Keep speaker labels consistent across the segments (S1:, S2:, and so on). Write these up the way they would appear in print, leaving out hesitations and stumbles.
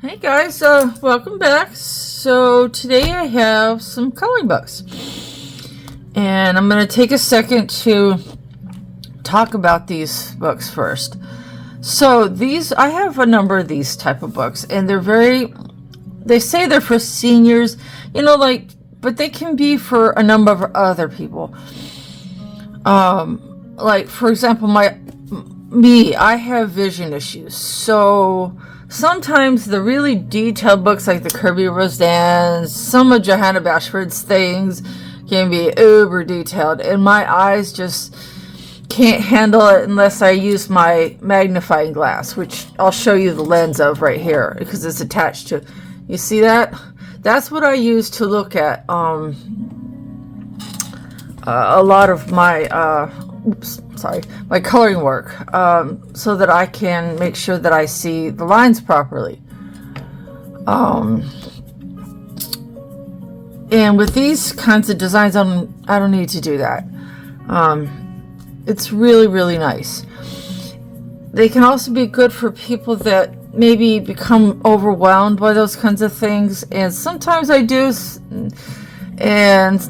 S1: Hey guys, welcome back. So today I have some coloring books, and I'm going to take a second to talk about these books first. So I have a number of these type of books, and they say they're for seniors, but they can be for a number of other people. Like for example, I have vision issues, so sometimes the really detailed books like the Kirby Roseanne's, some of Johanna Bashford's things can be uber detailed, and my eyes just can't handle it unless I use my magnifying glass, which I'll show you the lens of right here because it's attached to. You see that? That's what I use to look at a lot of my my coloring work, so that I can make sure that I see the lines properly. And with these kinds of designs, I don't need to do that. It's really, really nice. They can also be good for people that maybe become overwhelmed by those kinds of things, and sometimes I do. And,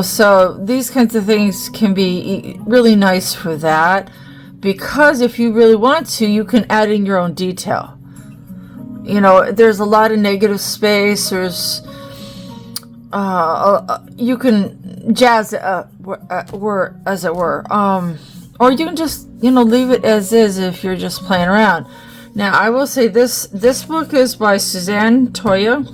S1: so these kinds of things can be really nice for that, because if you really want to, you can add in your own detail. There's a lot of negative space. There's, you can jazz it up, as it were. Or you can just, leave it as is if you're just playing around. Now, I will say this book is by Suzanne Toya,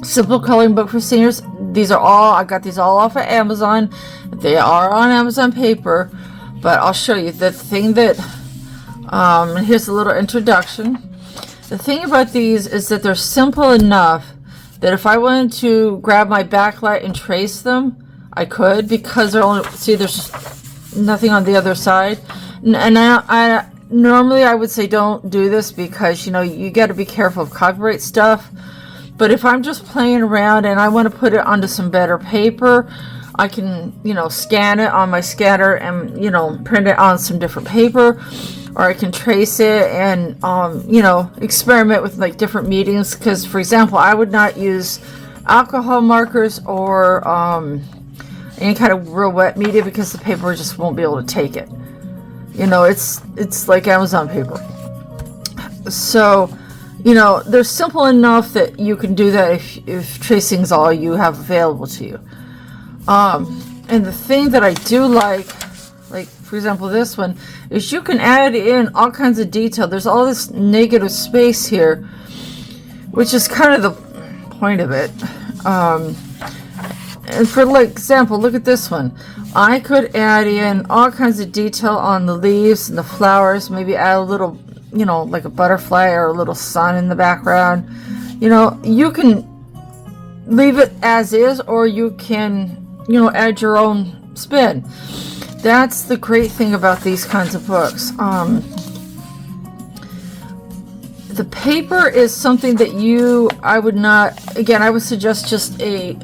S1: Simple Coloring Book for Seniors. I got these all off of Amazon. They are on Amazon paper, but I'll show you the thing that, here's a little introduction. The thing about these is that they're simple enough that if I wanted to grab my backlight and trace them, I could, because there's nothing on the other side. And I normally I would say don't do this because, you got to be careful of copyright stuff. But if I'm just playing around and I want to put it onto some better paper, I can, scan it on my scanner and, print it on some different paper, or I can trace it and, experiment with like different mediums. Because, for example, I would not use alcohol markers or any kind of real wet media because the paper just won't be able to take it. It's like Amazon paper. So, they're simple enough that you can do that if tracing's all you have available to you. And the thing that I do like for example this one, is you can add in all kinds of detail. There's all this negative space here, which is kind of the point of it. And for example, look at this one. I could add in all kinds of detail on the leaves and the flowers, maybe add a little, like a butterfly or a little sun in the background. You can leave it as is, or you can, add your own spin. That's the great thing about these kinds of books. The paper is something that I would suggest just a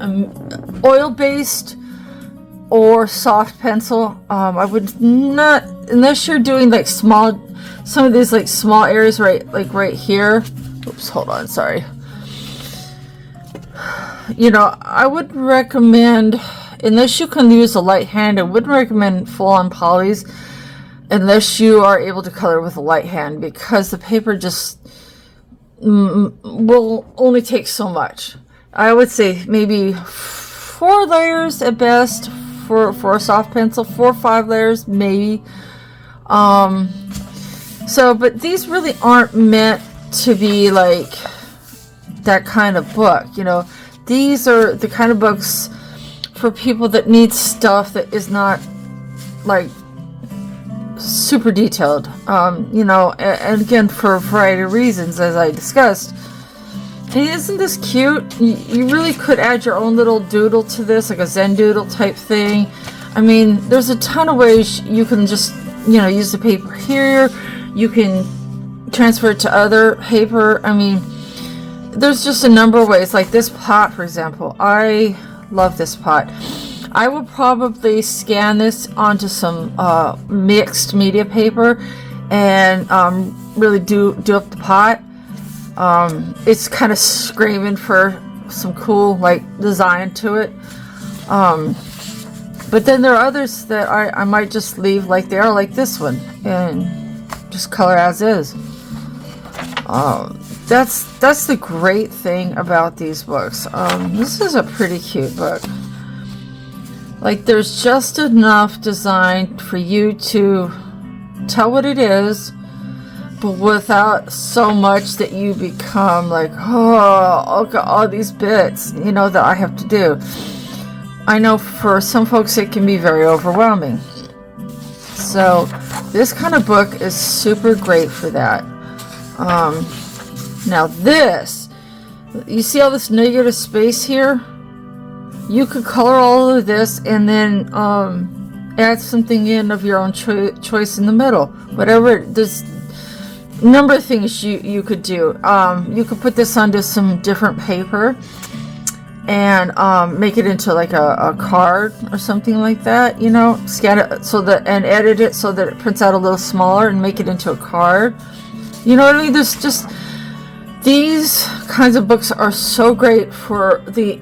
S1: oil-based or soft pencil. I would not, unless you're doing some of these small areas right here. Oops, hold on, sorry. I would recommend, unless you can use a light hand, I wouldn't recommend full-on polys unless you are able to color with a light hand, because the paper just will only take so much. I would say maybe 4 layers at best for a soft pencil, 4 or 5 layers maybe. But these really aren't meant to be like that kind of book. These are the kind of books for people that need stuff that is not super detailed. And again, for a variety of reasons, as I discussed. And isn't this cute? You really could add your own little doodle to this, like a Zen doodle type thing. I mean, there's a ton of ways you can just, use the paper here. You can transfer it to other paper. I mean, there's just a number of ways. Like this pot, for example. I love this pot. I would probably scan this onto some mixed media paper and really do up the pot. It's kind of screaming for some cool like design to it. But then there are others that I might just leave like they are, like this one, and just color as is. That's the great thing about these books. This is a pretty cute book. Like, there's just enough design for you to tell what it is, but without so much that you become like, oh, okay, all these bits, you know, that I have to do. I know for some folks it can be very overwhelming. So this kind of book is super great for that. Now this, you see all this negative space here? You could color all of this and then add something in of your own choice in the middle. Whatever, there's a number of things you could do. You could put this onto some different paper and make it into like a card or something like that, you know, scan it so that, and edit it so that it prints out a little smaller and make it into a card. You know what I mean? There's just, these kinds of books are so great for the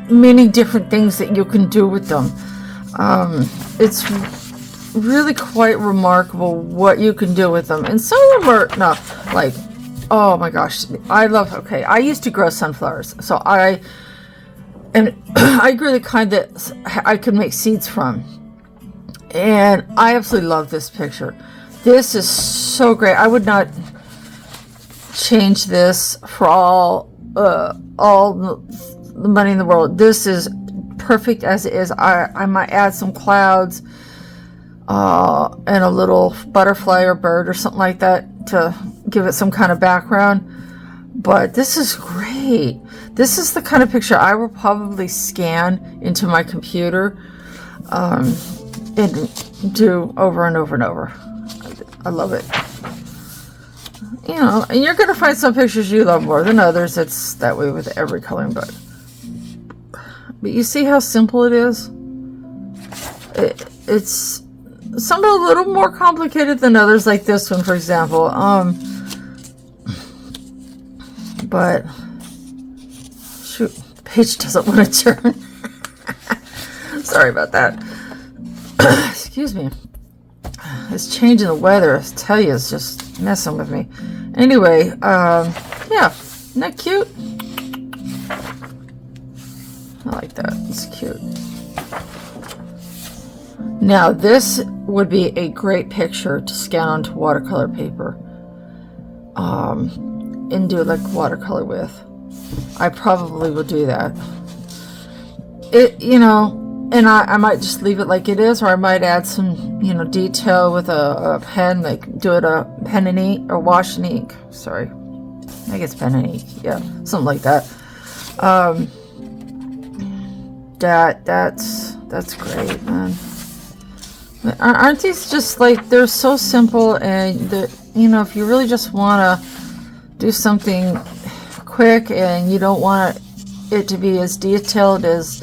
S1: many different things that you can do with them. It's really quite remarkable what you can do with them. And some of them are not like, oh my gosh, I used to grow sunflowers, so I grew the kind that I could make seeds from, and I absolutely love this picture. This is so great. I would not change this for all the money in the world. This is perfect as it is. I might add some clouds and a little butterfly or bird or something like that to give it some kind of background. But this is great. This is the kind of picture I will probably scan into my computer and do over and over and over. I love it. You know, and you're going to find some pictures you love more than others. It's that way with every coloring book. But you see how simple it is? It's some a little more complicated than others, like this one, for example. But shoot, the page doesn't want to turn. Sorry about that. Excuse me. This change in the weather, I tell you, is just messing with me. Anyway, yeah, isn't that cute? I like that. It's cute. Now, this would be a great picture to scan onto watercolor paper. And do like watercolor with. I probably will do that. You know, and I might just leave it like it is, or I might add some, you know, detail with a pen, like do it a pen and ink or wash and ink. Sorry, I guess pen and ink. Yeah, something like that. That's great, man. Aren't these just like, they're so simple, and you know, if you really just want to do something quick and you don't want it to be as detailed as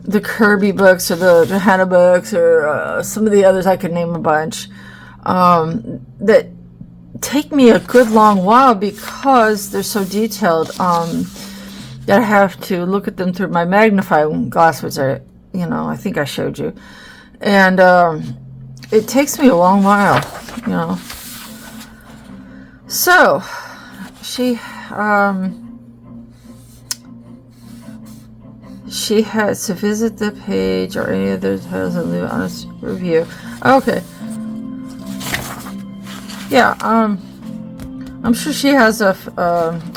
S1: the Kirby books or the Johanna books or some of the others, I could name a bunch, that take me a good long while because they're so detailed, that I have to look at them through my magnifying glass, which I think I showed you. And it takes me a long while, you know. So she has to visit the page or any other titles and leave an honest review. Okay. Yeah, I'm sure she has a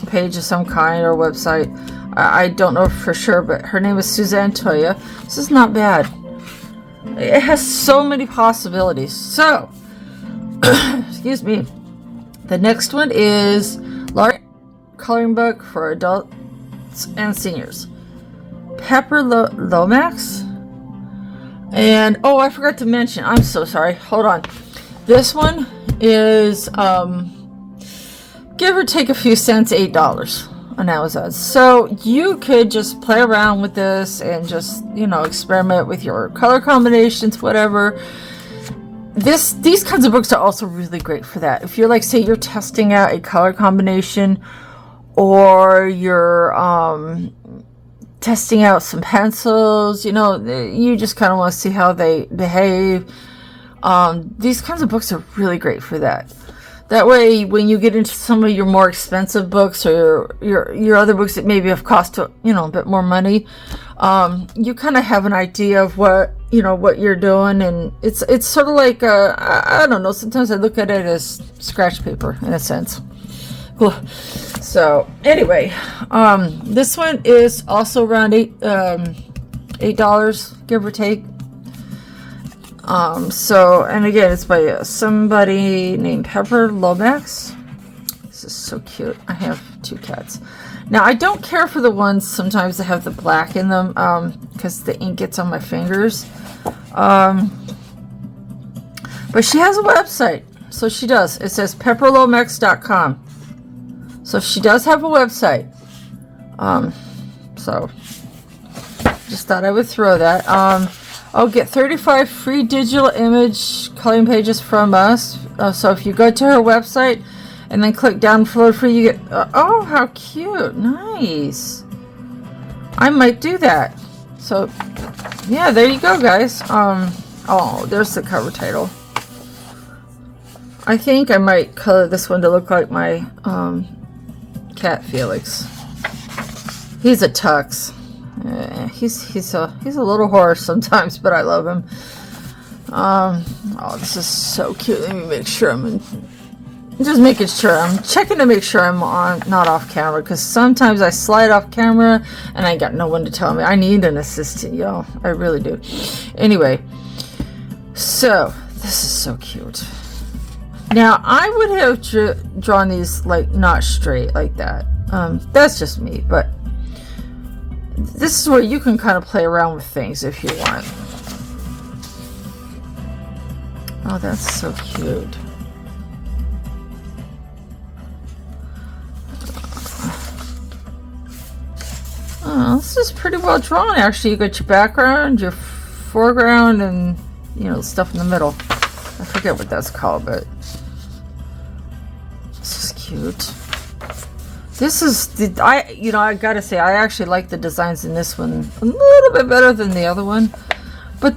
S1: page of some kind or website. I don't know for sure, but her name is Suzanne Toya. This is not bad. It has so many possibilities. So, excuse me. The next one is large coloring book for adults and seniors. Pepper Lomax. And, oh, I forgot to mention. I'm so sorry. Hold on. This one is, give or take a few cents, $8 on Amazon. So you could just play around with this and just, you know, experiment with your color combinations, whatever. These kinds of books are also really great for that. If you're like, say you're testing out a color combination, or you're testing out some pencils, you know, you just kind of want to see how they behave. These kinds of books are really great for that. That way, when you get into some of your more expensive books or your other books that maybe have cost, you know, a bit more money, you kind of have an idea of what, you know, what you're doing. And it's sort of like, I don't know, sometimes I look at it as scratch paper in a sense. Cool. So anyway, this one is also around $8, give or take. So, and again, it's by somebody named Pepper Lomax. This is so cute. I have 2 cats. Now, I don't care for the ones sometimes that have the black in them, because the ink gets on my fingers. But she has a website. So she does. It says pepperlomax.com. So she does have a website. So just thought I would throw that. I'll get 35 free digital image coloring pages from us. So if you go to her website and then click download free, you get, oh, how cute. Nice. I might do that. So yeah, there you go, guys. Oh, there's the cover title. I think I might color this one to look like my cat Felix. He's a tux. He's a little horse sometimes, but I love him. Oh, this is so cute. Let me make sure I'm checking to make sure I'm not off camera, because sometimes I slide off camera and I got no one to tell me. I need an assistant, yo. I really do. Anyway, so this is so cute. Now, I would have drawn these like not straight like that. That's just me, but this is where you can kind of play around with things if you want. Oh, that's so cute. Oh, this is pretty well drawn, actually. You got your background, your foreground, and, you know, stuff in the middle. I forget what that's called, but this is cute. This is I gotta say, I actually like the designs in this one a little bit better than the other one. But,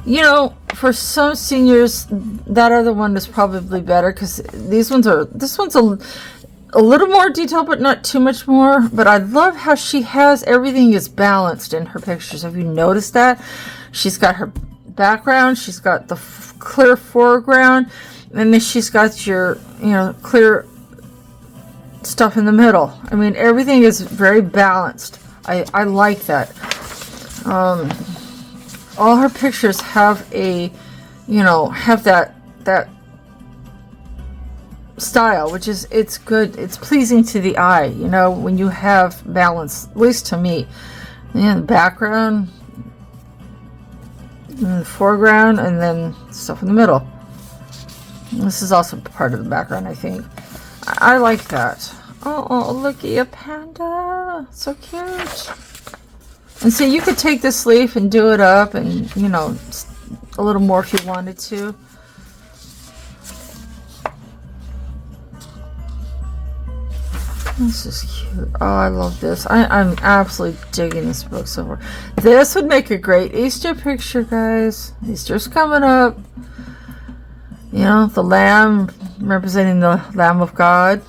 S1: you know, for some seniors, that other one is probably better, because this one's a little more detailed, but not too much more. But I love how she has everything is balanced in her pictures. Have you noticed that? She's got her background, she's got the clear foreground, and then she's got your, you know, clear stuff in the middle. I mean, everything is very balanced. I like that. All her pictures have a, you know, have that style, which is, it's good. It's pleasing to the eye, you know, when you have balance, at least to me. Yeah, the background, and the foreground, and then stuff in the middle. This is also part of the background, I think. I like that. Oh, looky, a panda. So cute. And see, you could take this leaf and do it up and, you know, a little more if you wanted to. This is cute. Oh, I love this. I'm absolutely digging this book so far. This would make a great Easter picture, guys. Easter's coming up. You know, the lamb representing the Lamb of God.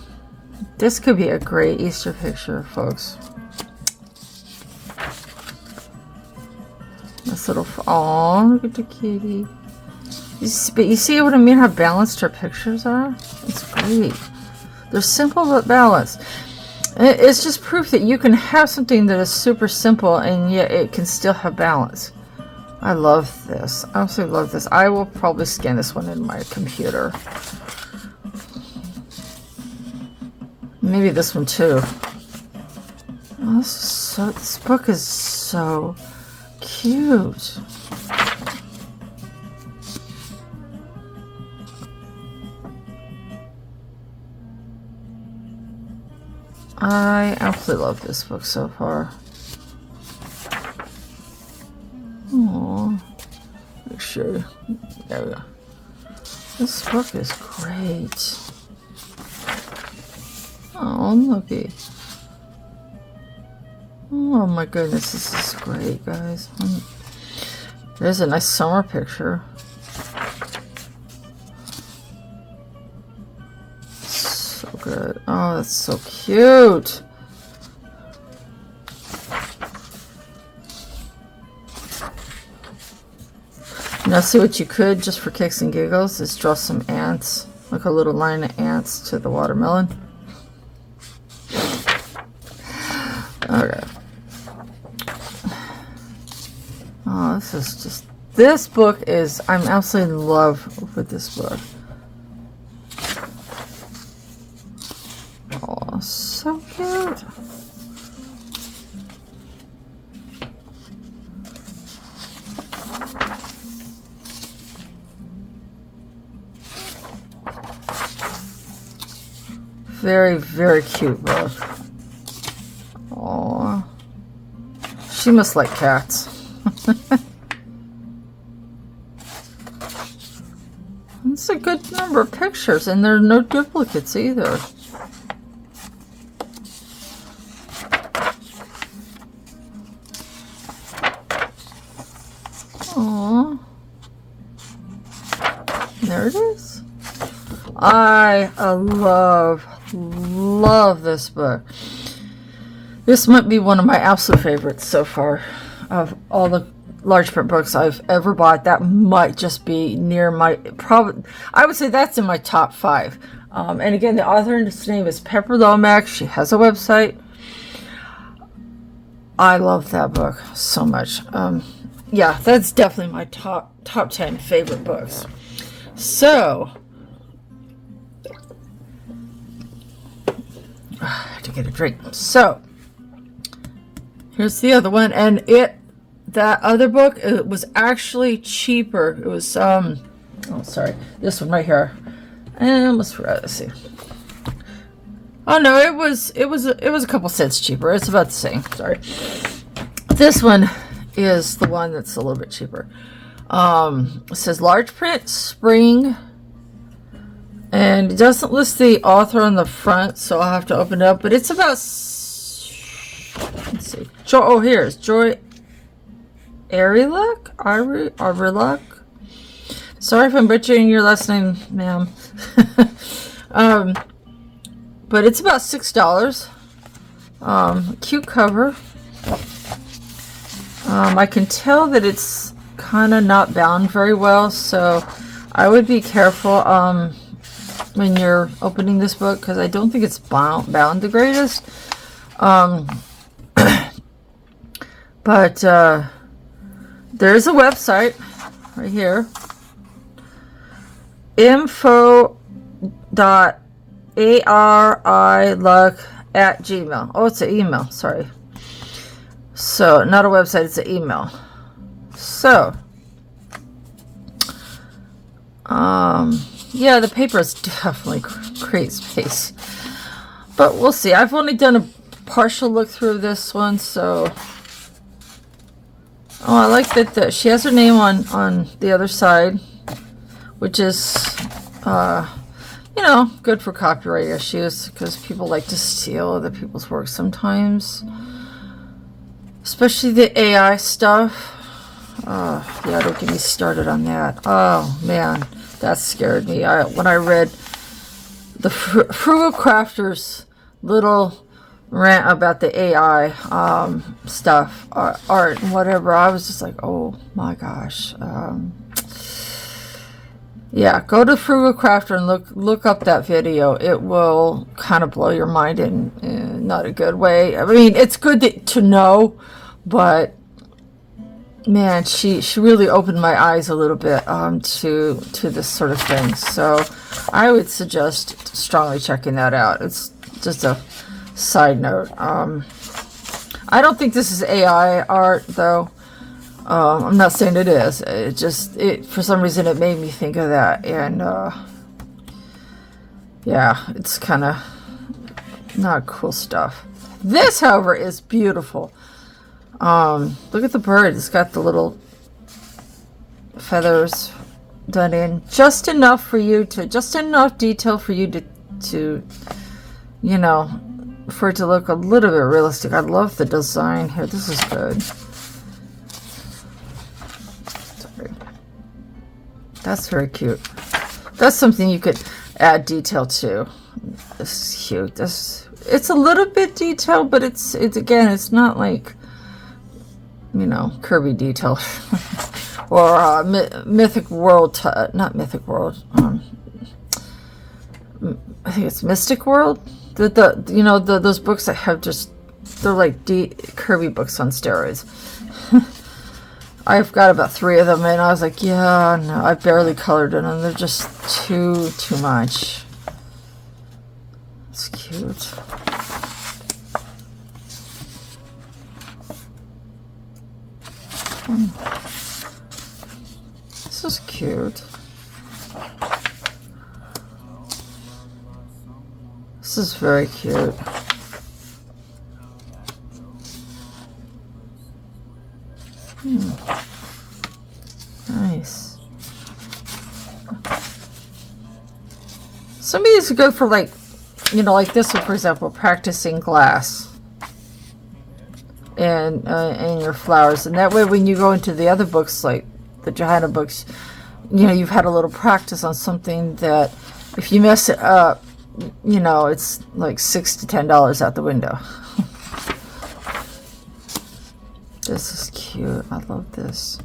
S1: This could be a great Easter picture, folks. This little, oh, look at the kitty. But you see what I mean? How balanced her pictures are? It's great. They're simple but balanced. It's just proof that you can have something that is super simple and yet it can still have balance. I love this. I absolutely love this. I will probably scan this one in my computer. Maybe this one too. Oh, this book is so cute. I absolutely love this book so far. Aww. Make sure. There we go. This book is great. Oh, looky. Oh my goodness, this is great, guys. There's a nice summer picture. So good. Oh, that's so cute. Now, see what you could, just for kicks and giggles, is draw some ants, like a little line of ants to the watermelon. Okay. Oh, this is just, this book is, I'm absolutely in love with this book. Oh, so cute. Very, very cute book. Oh, she must like cats. It's a good number of pictures, and there are no duplicates either. Oh, there it is. I love this book. This might be one of my absolute favorites so far of all the large print books I've ever bought. That might just be near my, probably, I would say that's in my top 5. And again, the author's name is Pepper Lomax. She has a website. I love that book so much. Yeah, that's definitely my top 10 favorite books. So, I have to get a drink. So, here's the other one, and that other book, it was actually cheaper. It was oh sorry, this one right here. I almost forgot. Let's see. Oh no, it was a couple cents cheaper. It's about the same. Sorry. This one is the one that's a little bit cheaper. It says large print, spring. And it doesn't list the author on the front, so I'll have to open it up. But it's about, let's see. Oh, here's Joy Ariluk. Sorry if I'm butchering your last name, ma'am. But it's about $6. Cute cover. I can tell that it's kind of not bound very well, so I would be careful when you're opening this book, because I don't think it's bound the greatest. But there's a website right here, info.ariluck@gmail. Oh, it's an email, sorry. So, not a website, it's an email. So, yeah, the paper is definitely great space. But we'll see. I've only done a partial look through this one, so... Oh, I like that she has her name on the other side, which is, you know, good for copyright issues, because people like to steal other people's work sometimes. Especially the AI stuff. Yeah, don't get me started on that. Oh, man, that scared me. When I read the Frugal Crafter's little rant about the AI stuff, art, and whatever, I was just like, oh my gosh. Yeah, go to Frugal Crafter and look up that video. It will kind of blow your mind in not a good way. I mean, it's good to know, but man, she really opened my eyes a little bit to this sort of thing. So I would suggest strongly checking that out. It's just a side note. I don't think this is AI art, though. I'm not saying it is. It for some reason it made me think of that, and yeah, it's kind of not cool stuff. This, however, is beautiful. Look at the bird. It's got the little feathers done in just enough detail for you to you know, for it to look a little bit realistic. I love the design here. This is good. Sorry. That's very cute. That's something you could add detail to. This is cute. It's a little bit detailed, but it's again, it's not like, you know, Kirby detail or Mythic World. Not Mythic World. I think it's Mystic World. You know, those books that have just, they're like Kirby books on steroids. I've got about 3 of them, and I was like, yeah, no, I barely colored in them. They're just too much. It's cute. This is cute. This is very cute. Nice. Some of these are good for, like, you know, like this one, for example, practicing glass and your flowers. And that way, when you go into the other books, like the Johanna books, you know, you've had a little practice on something that if you mess it up, you know, it's like $6 to $10 out the window. This is cute. I love this.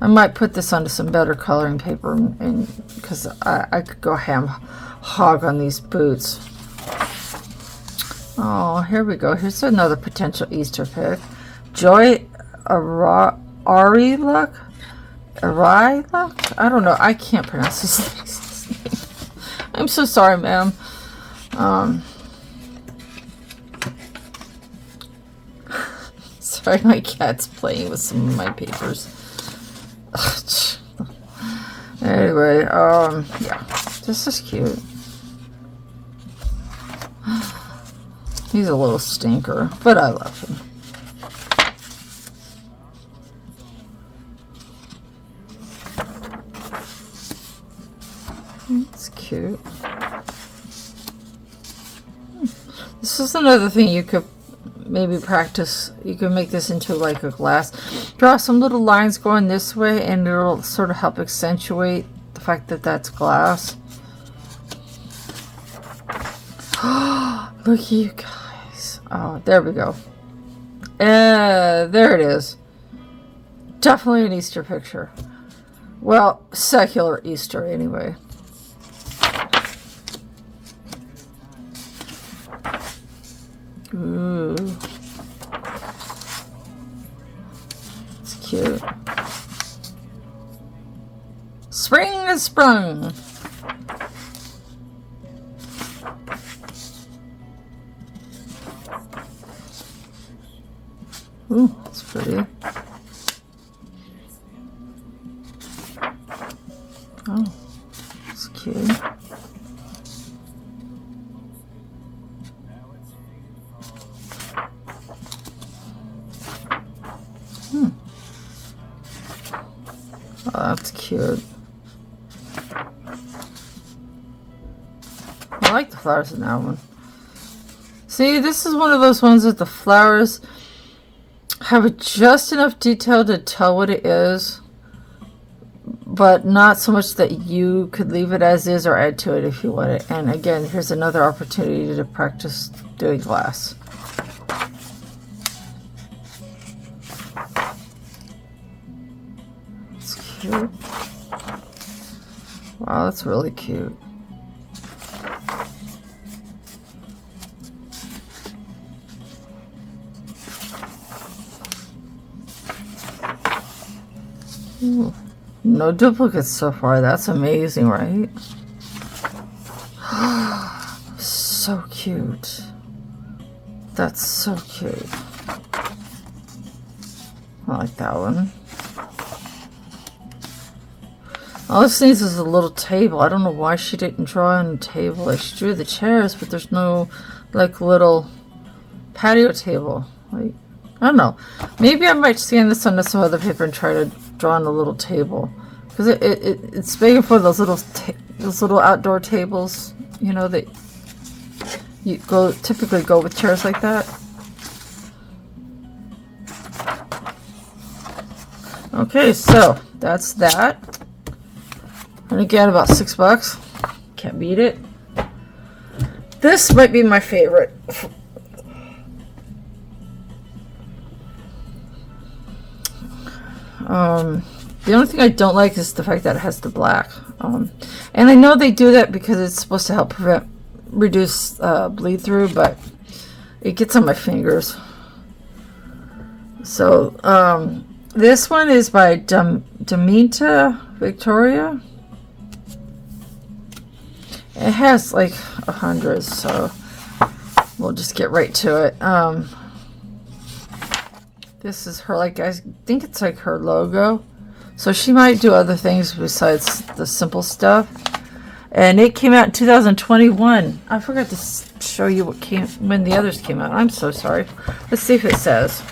S1: I might put this onto some better coloring paper, and because I could go hog on these boots. Oh, here we go. Here's another potential Easter pick. Joy Ariluk? I don't know. I can't pronounce this name. I'm so sorry, ma'am. Sorry, my cat's playing with some of my papers. Anyway, yeah, this is cute. He's a little stinker, but I love him. It's cute. This is another thing you could maybe practice. You can make this into like a glass. Draw some little lines going this way, and it'll sort of help accentuate the fact that that's glass. Look at you guys. Oh, there we go. There it is. Definitely an Easter picture. Well, secular Easter anyway. Ooh. It's cute. Spring has sprung. Ooh, that's pretty. Oh, it's cute. Oh, that's cute. I like the flowers in that one. See, this is one of those ones that the flowers have just enough detail to tell what it is, but not so much that you could leave it as is or add to it if you want it. And again, here's another opportunity to practice doing glass. It's cute. Wow, that's really cute. Ooh, no duplicates so far. That's amazing, right? So cute. That's so cute. I like that one. All this needs is a little table. I don't know why she didn't draw on a table. Like, she drew the chairs, but there's no, like, little patio table. Like, I don't know. Maybe I might scan this onto some other paper and try to draw on a little table, because it's big for those little outdoor tables, you know, that You typically go with chairs like that. Okay, so that's that. And again, about $6. Can't beat it. This might be my favorite. The only thing I don't like is the fact that it has the black. And I know they do that because it's supposed to help reduce bleed through, but it gets on my fingers. So this one is by Demita Victoria. It has like 100, so we'll just get right to it. This is her, like, I think it's like her logo. So she might do other things besides the simple stuff. And it came out in 2021. I forgot to show you when the others came out. I'm so sorry. Let's see if it says.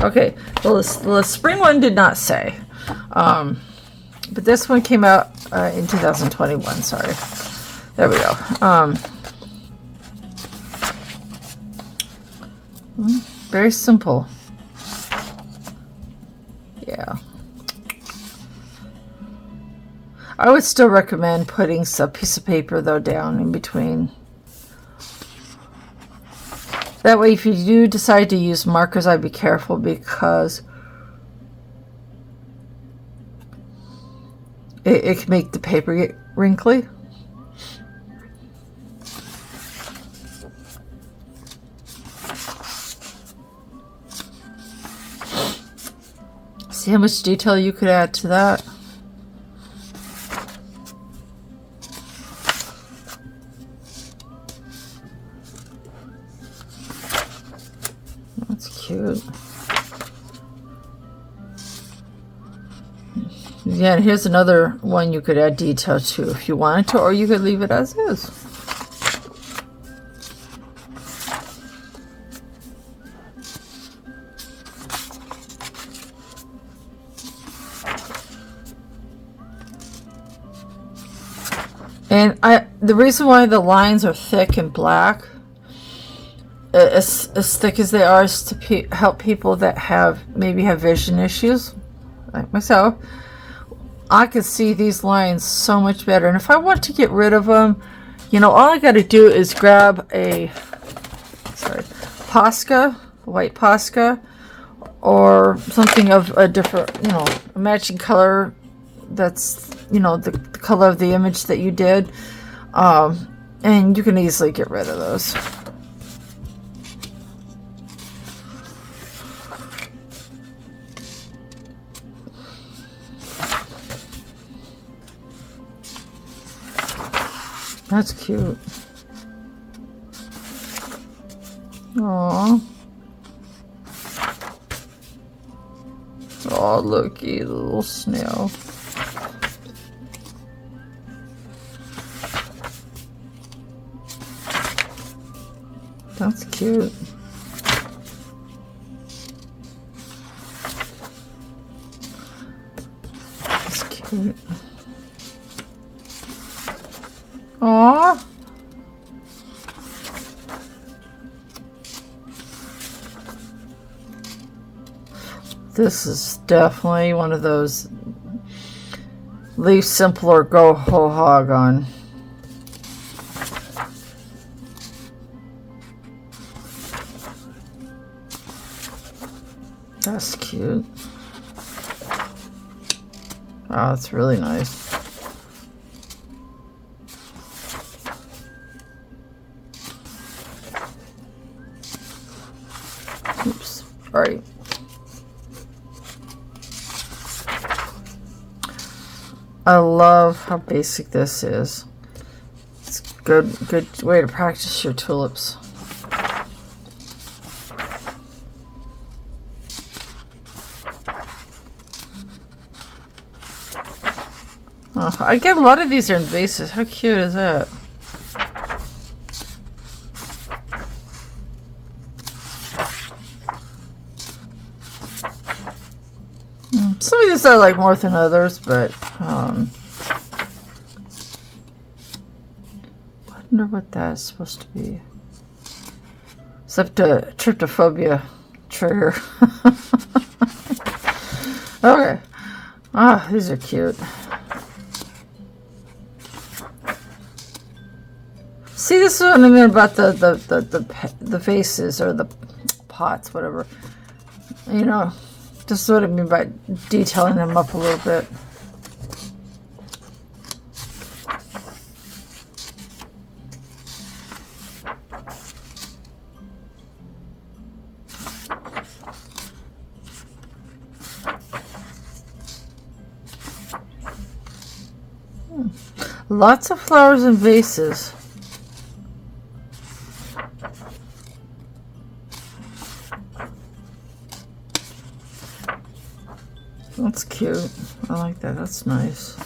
S1: Okay, well, the spring one did not say. But this one came out in 2021. Sorry. There we go. Very simple. Yeah. I would still recommend putting some piece of paper, though, down in between. That way, if you do decide to use markers, I'd be careful because it can make the paper get wrinkly. See how much detail you could add to that? That's cute. Yeah, here's another one you could add detail to if you wanted to, or you could leave it as is. And the reason why the lines are thick and black, as thick as they are, is to help people that maybe have vision issues, like myself. I can see these lines so much better. And if I want to get rid of them, all I got to do is grab a Posca, white Posca, or something of a different, a matching color that's, the color of the image that you did. And you can easily get rid of those. That's cute. Aww. Oh, looky, the little snail. That's cute. That's cute. Aww. This is definitely one of those leave simple or go whole hog on. That's cute. Oh, that's really nice. Oops, sorry. I love how basic this is. It's a good way to practice your tulips. Oh, I get a lot of these are in vases. How cute is that? Some of these I like more than others, but wonder what that's supposed to be. Except a tryptophobia trigger. Okay. Ah, these are cute. See, this is what I mean about the vases or the pots, whatever. You know, this is what I mean by detailing them up a little bit. Lots of flowers and vases. That's cute. I like that. That's nice.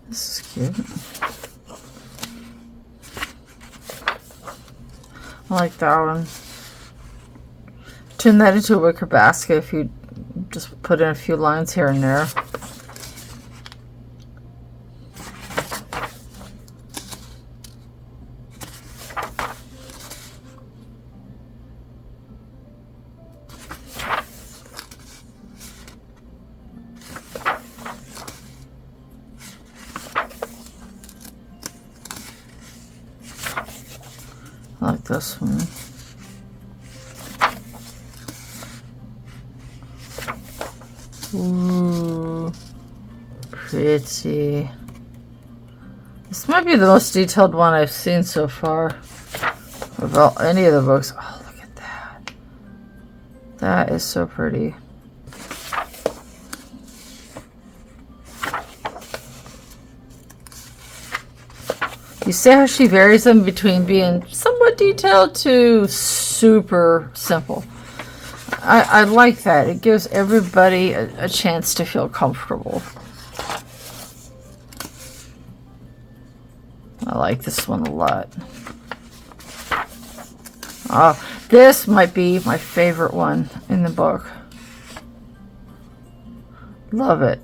S1: This is cute. I like that one. Turn that into a wicker basket if you just put in a few lines here and there. I like this one. Ooh, pretty. This might be the most detailed one I've seen so far of any of the books. Oh, look at that. That is so pretty. You see how she varies them between being somewhat detailed to super simple. I like that. It gives everybody a chance to feel comfortable. I like this one a lot. Oh, this might be my favorite one in the book. Love it.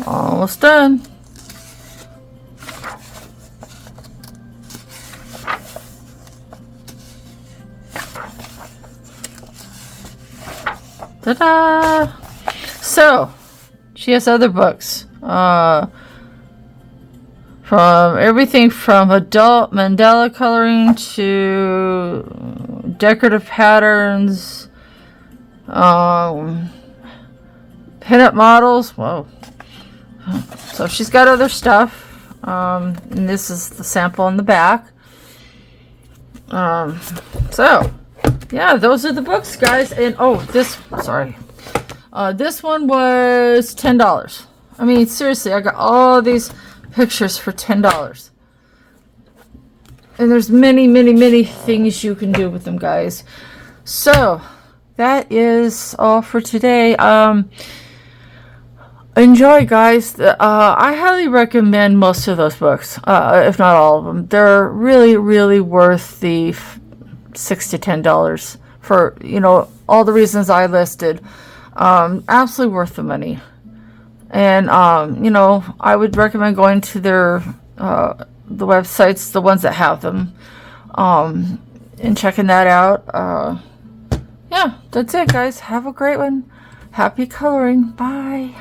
S1: Almost done. Ta-da! So, she has other books. From everything from adult mandala coloring to decorative patterns, pinup models. Whoa. So she's got other stuff. And this is the sample in the back. So, yeah, those are the books, guys. And, oh, this one was $10. I mean, seriously, I got all these pictures for $10. And there's many, many, many things you can do with them, guys. So, that is all for today. Enjoy, guys. I highly recommend most of those books, if not all of them. They're really, really worth the $6 to $10 for, you know, all the reasons I listed. Absolutely worth the money. And, you know, I would recommend going to their, the websites, the ones that have them, and checking that out. Yeah, that's it, guys. Have a great one. Happy coloring. Bye.